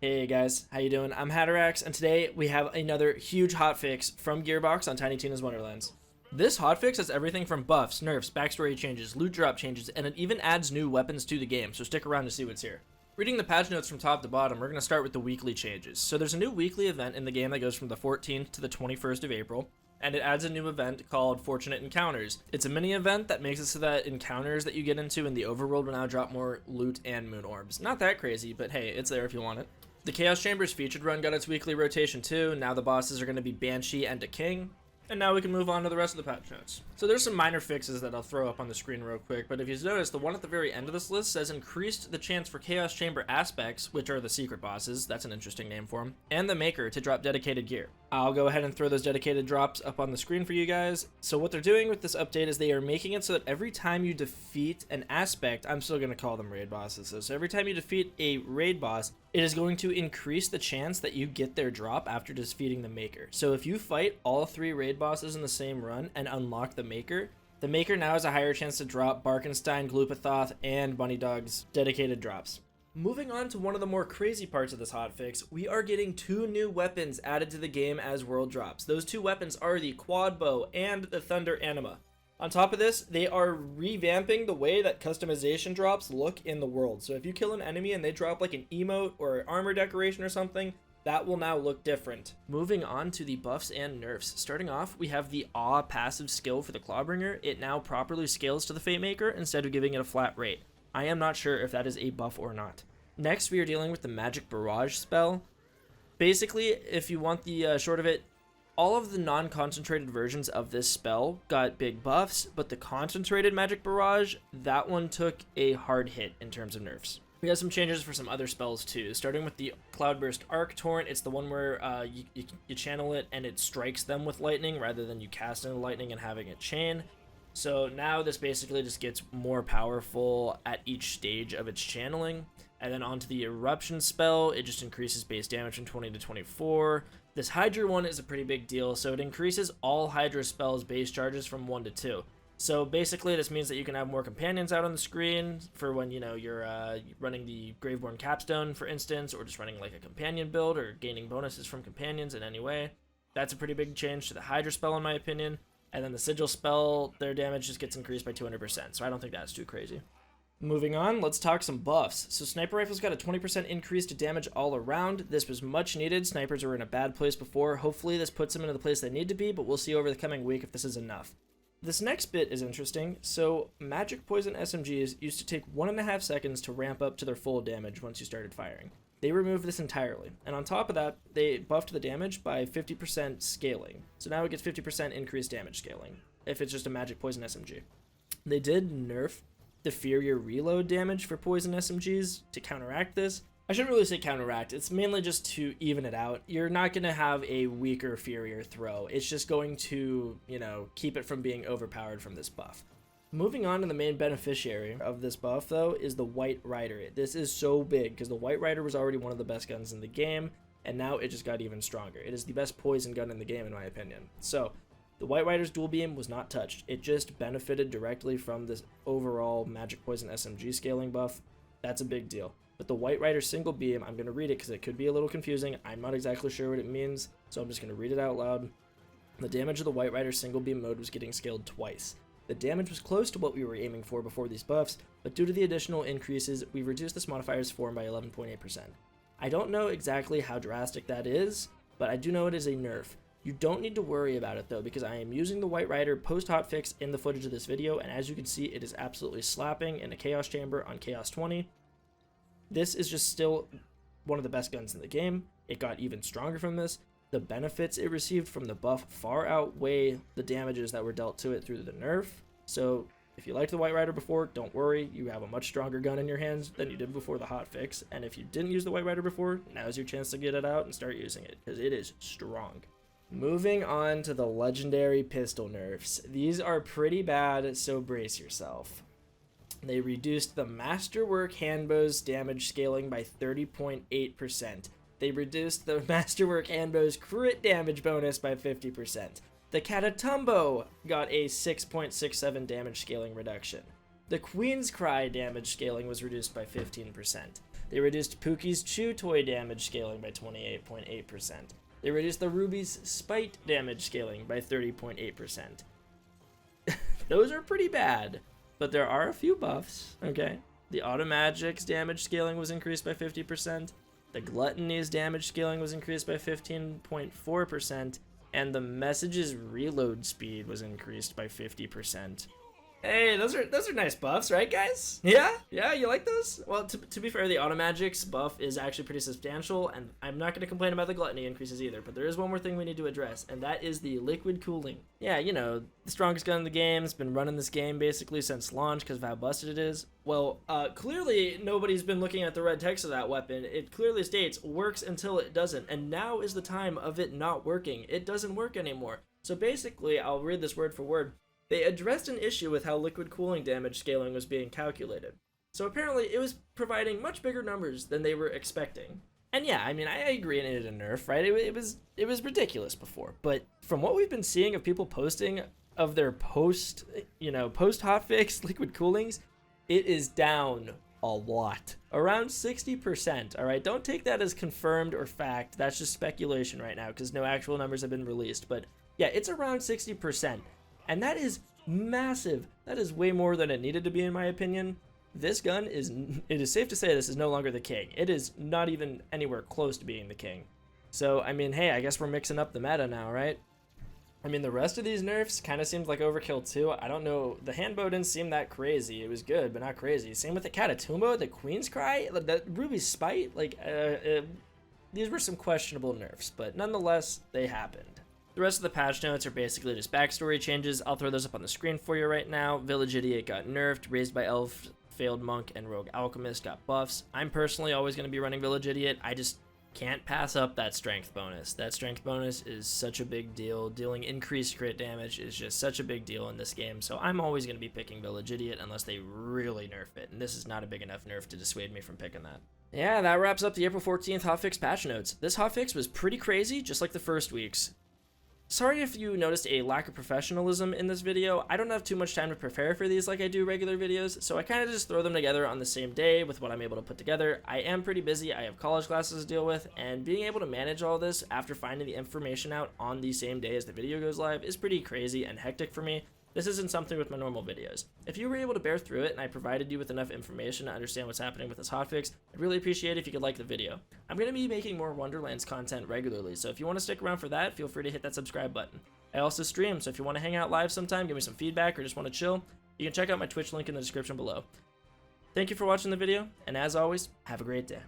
Hey guys, how you doing? I'm Haderaxe, and today we have another huge hotfix from Gearbox on Tiny Tina's Wonderlands. This hotfix has everything from buffs, nerfs, backstory changes, loot drop changes, and it even adds new weapons to the game, so stick around to see what's here. Reading the patch notes from top to bottom, we're going to start with the weekly changes. So there's a new weekly event in the game that goes from the 14th to the 21st of April, and it adds a new event called Fortunate Encounters. It's a mini event that makes it so that encounters that you get into in the overworld will now drop more loot and moon orbs. Not that crazy, but hey, it's there if you want it. The Chaos Chamber's featured run got its weekly rotation too. Now the bosses are going to be Banshee and a King. And now we can move on to the rest of the patch notes. So there's some minor fixes that I'll throw up on the screen real quick, but if you notice, the one at the very end of this list says increased the chance for Chaos Chamber aspects, which are the secret bosses, that's an interesting name for them, and the Maker to drop dedicated gear. I'll go ahead and throw those dedicated drops up on the screen for you guys. So what they're doing with this update is they are making it so that every time you defeat an aspect, I'm still going to call them raid bosses, so every time you defeat a raid boss, it is going to increase the chance that you get their drop after defeating the Maker. So if you fight all 3 raid bosses in the same run and unlock the Maker now has a higher chance to drop Barkenstein, Gloopathoth, and Bunny Dog's dedicated drops. Moving on to one of the more crazy parts of this hotfix, we are getting 2 new weapons added to the game as world drops. Those 2 weapons are the Quad Bow and the Thunder Anima. On top of this, they are revamping the way that customization drops look in the world. So if you kill an enemy and they drop like an emote or an armor decoration or something, that will now look different. Moving on to the buffs and nerfs. Starting off, we have the Awe passive skill for the Clawbringer. It now properly scales to the Fate Maker instead of giving it a flat rate. I am not sure if that is a buff or not. Next, we are dealing with the Magic Barrage spell. Basically, if you want the short of it, all of the non-concentrated versions of this spell got big buffs, but the concentrated Magic Barrage, that one took a hard hit in terms of nerfs. We have some changes for some other spells too, starting with the Cloudburst Arc Torrent. It's the one where you channel it and it strikes them with lightning rather than you cast into lightning and having a chain. So now this basically just gets more powerful at each stage of its channeling. And then onto the Eruption spell, it just increases base damage from 20 to 24. This Hydra one is a pretty big deal, so it increases all Hydra spells base charges from 1 to 2. So basically this means that you can have more companions out on the screen for when, you know, you're running the Graveborn Capstone, for instance, or just running like a companion build or gaining bonuses from companions in any way. That's a pretty big change to the Hydra spell in my opinion. And then the Sigil spell, their damage just gets increased by 200%, so I don't think that's too crazy. Moving on, let's talk some buffs. So Sniper Rifles got a 20% increase to damage all around. This was much needed. Snipers were in a bad place before. Hopefully this puts them into the place they need to be, but we'll see over the coming week if this is enough. This next bit is interesting. So Magic Poison SMGs used to take 1.5 seconds to ramp up to their full damage once you started firing. They removed this entirely. And on top of that, they buffed the damage by 50% scaling. So now it gets 50% increased damage scaling if it's just a Magic Poison SMG. They did nerf the Inferior reload damage for poison SMGs to counteract this. I shouldn't really say counteract, it's mainly just to even it out. You're not going to have a weaker Inferior throw, it's just going to, you know, keep it from being overpowered from this buff. Moving on to the main beneficiary of this buff though is the White Rider. This is so big because the White Rider was already one of the best guns in the game, and now it just got even stronger. It is the best poison gun in the game in my opinion. So the White Rider's dual beam was not touched. It just benefited directly from this overall Magic Poison SMG scaling buff. That's a big deal. But the White Rider single beam, I'm going to read it because it could be a little confusing. I'm not exactly sure what it means, so I'm just going to read it out loud. The damage of the White Rider single beam mode was getting scaled twice. The damage was close to what we were aiming for before these buffs, but due to the additional increases, we reduced this modifier's form by 11.8%. I don't know exactly how drastic that is, but I do know it is a nerf. You don't need to worry about it though, because I am using the White Rider post hotfix in the footage of this video, and as you can see, it is absolutely slapping in a Chaos Chamber on Chaos 20. This is just still one of the best guns in the game. It got even stronger from this. The benefits it received from the buff far outweigh the damages that were dealt to it through the nerf. So if you liked the White Rider before, don't worry, you have a much stronger gun in your hands than you did before the hotfix. And if you didn't use the White Rider before, now's your chance to get it out and start using it, because it is strong. Moving on to the legendary pistol nerfs. These are pretty bad, so brace yourself. They reduced the Masterwork Handbow's damage scaling by 30.8%. They reduced the Masterwork Handbow's crit damage bonus by 50%. The Catatumbo got a 6.67 damage scaling reduction. The Queen's Cry damage scaling was reduced by 15%. They reduced Pookie's Chew Toy damage scaling by 28.8%. They reduced the Ruby's Spite damage scaling by 30.8%. Those are pretty bad, but there are a few buffs, okay? The Automagic's damage scaling was increased by 50%. The Gluttony's damage scaling was increased by 15.4%. And the Message's reload speed was increased by 50%. Hey, those are nice buffs, right, guys? Yeah, you like those? Well, to be fair, the Automagic's buff is actually pretty substantial, and I'm not going to complain about the Gluttony increases either, but there is one more thing we need to address, and that is the liquid cooling. Yeah, you know, the strongest gun in the game, has been running this game basically since launch because of how busted it is. Well, clearly nobody's been looking at the red text of that weapon. It clearly states, works until it doesn't, and now is the time of it not working. It doesn't work anymore. So basically, I'll read this word for word. They addressed an issue with how liquid cooling damage scaling was being calculated. So apparently it was providing much bigger numbers than they were expecting. And yeah, I mean, I agree it needed a nerf, right? It was ridiculous before. But from what we've been seeing of people posting of their post hotfix liquid coolings, it is down a lot. Around 60%, all right? Don't take that as confirmed or fact. That's just speculation right now because no actual numbers have been released. But yeah, it's around 60%. And that is massive. That is way more than it needed to be, in my opinion. This gun it is safe to say this is no longer the king. It is not even anywhere close to being the king. So, I mean, hey, I guess we're mixing up the meta now, right? I mean, the rest of these nerfs kind of seemed like overkill too. I don't know. The handbow didn't seem that crazy. It was good, but not crazy. Same with the Catatumbo, the Queen's Cry, the Ruby's Spite. Like, these were some questionable nerfs, but nonetheless, they happened. The rest of the patch notes are basically just backstory changes. I'll throw those up on the screen for you right now. Village Idiot got nerfed. Raised by Elf, Failed Monk, and Rogue Alchemist got buffs. I'm personally always going to be running Village Idiot. I just can't pass up that strength bonus. That strength bonus is such a big deal. Dealing increased crit damage is just such a big deal in this game. So I'm always going to be picking Village Idiot unless they really nerf it. And this is not a big enough nerf to dissuade me from picking that. Yeah, that wraps up the April 14th hotfix patch notes. This hotfix was pretty crazy, just like the first week's. Sorry if you noticed a lack of professionalism in this video. I don't have too much time to prepare for these like I do regular videos, so I kind of just throw them together on the same day with what I'm able to put together. I am pretty busy, I have college classes to deal with, and being able to manage all this after finding the information out on the same day as the video goes live is pretty crazy and hectic for me. This isn't something with my normal videos. If you were able to bear through it and I provided you with enough information to understand what's happening with this hotfix, I'd really appreciate it if you could like the video. I'm going to be making more Wonderlands content regularly, so if you want to stick around for that, feel free to hit that subscribe button. I also stream, so if you want to hang out live sometime, give me some feedback, or just want to chill, you can check out my Twitch link in the description below. Thank you for watching the video, and as always, have a great day.